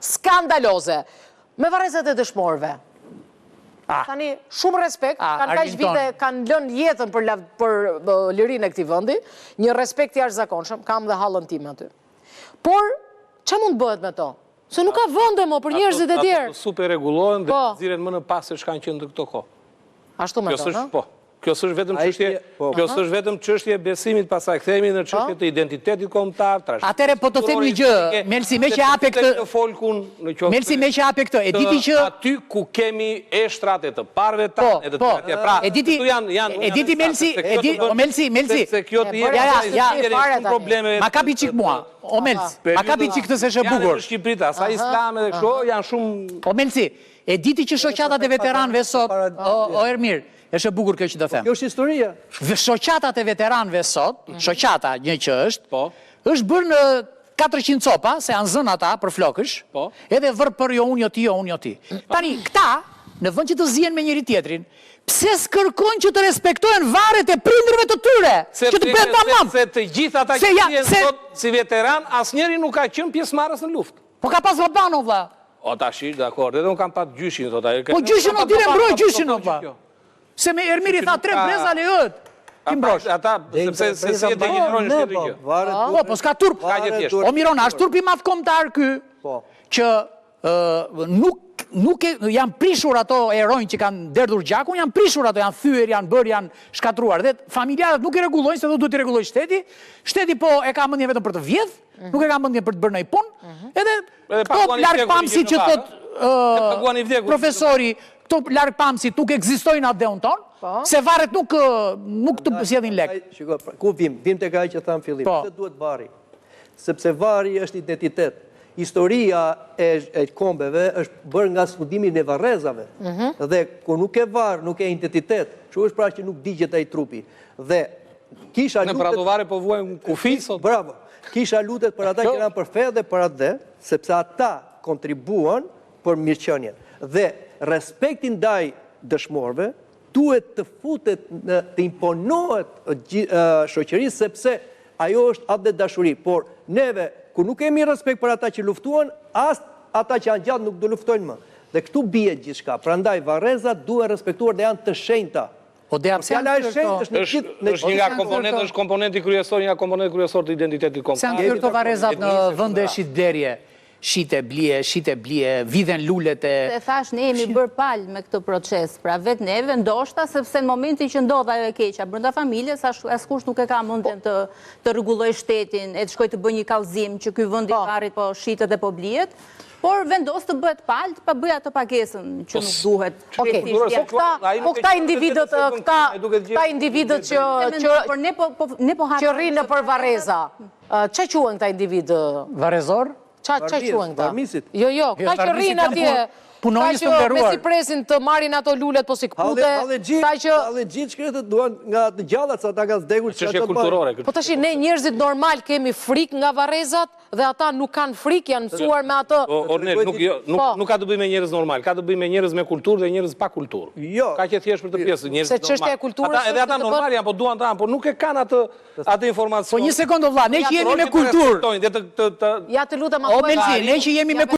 skandaloze. Me varrezat e dëshmorëve. Tani, shumë respekt, kanë kaq vite, kanë lënë jetën për lirinë e këtij vendi, një respekt i jashtëzakonshëm, kam dhe hallën time aty. Por, ç'a mund bëhet me to? Se nuk ka vende më për njerëzit e tjerë. Ato super rregullohen dhe nxiren më në pas se ç'kan qenë këto kohë. Ashtu me to, po. Kjo s'është vetëm çështje besimit, pastaj kthehemi në çështje të identitetit kombëtar, Atëre po të them një gjë, Melsi me që hape këtë. Melsi me që hape këtë, e diti që aty ku kemi eshtrat e të parëve tanë, e të tjerë. Pra, e diti Melsi, Melsi. Se kjo të jetë probleme. Ma kapi çik mua. O Melsi, ma kapi çik këtë se është e bukur. Janë në Shqipëri, sa islam edhe kështu janë shumë. O Melsi, e diti që shoqatat e veteranëve sot, o Ermir, është e bukur kjo që do them. Kjo është historia. Shoqatat e veteranëve sot, shoqata një që është bërë në 400 copa, se janë zënë ata për flokësh, edhe vërë për jo unë, jo ti. Tani, këta, në vend që të zihen me njëri tjetrin, pse s'kërkojnë që të respektojnë varet e prindërve të tyre? Që të bëhen mamam. Se të gjithë ata që zihen sot si veteran, asnjëri nuk ka qenë pjesëmarrës në luftë. Po ka pas baban, o vlla. O tash, dakor, edhe unë kam pat gjyshin sot. Po gjyshin o dire mbroj gjyshin o vlla. Se me Ermiri tha 3 breza lejohet. Ti mbrosh. Ata, sepse se e degenerojnë në shtetë gjë. Po s'ka turp. O Mirona, është turpi madh kombëtar ky, që nuk janë prishur ato eronjë që kanë derdhur gjakun, janë prishur ato, janë thyer, janë bërë, janë shkatruar. Dhe familjarët nuk e rregullojnë, se do duhet i rregullojë shteti. Shteti po e ka mendjen vetëm për të vjedh, nuk e ka mendjen për të bërë ndonjë punë. Edhe këto largpamësi që thot profesori, këto largpamësi nuk ekzistojnë atë deun ton, se varet nuk të sjellin lek. Shiko, ku vim tek ajo që tham fillim. Pse duhet varri? Sepse varri është identitet. Historia e kombeve është bërë nga studimi në varrezave. Dhe kur nuk e varr, nuk e identitet, që është pra që nuk digjet ai trupi. Dhe kisha lutet... Në Pradovare po vuajnë kufi sot? Bravo. Kisha lutet për ata që janë për fe dhe për atë, sepse ata kontribuan për mirëqenien. Dhe respektin ndaj dëshmorëve duhet të futet, të imponohet shoqërisë, sepse ajo është atë dhe dashuri. Por neve, ku nuk kemi respekt për ata që luftuan, as ata që janë gjatë nuk do luftojnë më. Dhe këtu bie gjithçka. Prandaj varrezat duhen respektuar dhe janë të shenjta. Është një nga komponentët, është komponenti kryesor, një nga komponentët kryesor të identitetit kombëtar. Se janë këto varrezat në vende shitblerje. Shite blie, vidhen lulet e... Se thash, ne jemi bërë palë me këtë proces, pra vetë neve ndoshta, sepse në momenti që ndodha ajo e keqja brenda familjes, askush nuk e ka mundjen të rregulloj shtetin, e të shkoj të bëj një kallëzim që ky vend i varrit po shitet dhe po blihet, por vendos të bëhet palë, pa bëj atë pagesën që nuk duhet. Po këta individët që rrinë për varreza, ç'a quhen këta individ? Varrezor? Qa quen këta? Armisit. Jo, ka që rrinë atje, ka që me si presin të marin ato lullet po si këpute, Alle gjithë shkretët duan nga të gjallat, sa ta nga zdegur që çështje kulturore. Po tash ne njerëzit normal kemi frikë nga varrezat dhe ata nuk kanë frikë, janë mësuar me atë. Ornel, nuk ka të bëjë me njerëz normal, ka të bëjë me njerëz me kulturë dhe njerëz pa kulturë. Jo. Ka që thjesht për të pjesë njerëz normal. Se çështja e kulturës. Edhe ata normal janë, po duan ta, po nuk e kanë atë informacion. Po një sekondë vëlla, ne që jemi me kulturë. Ja të lutem O Melsi, ne që jemi me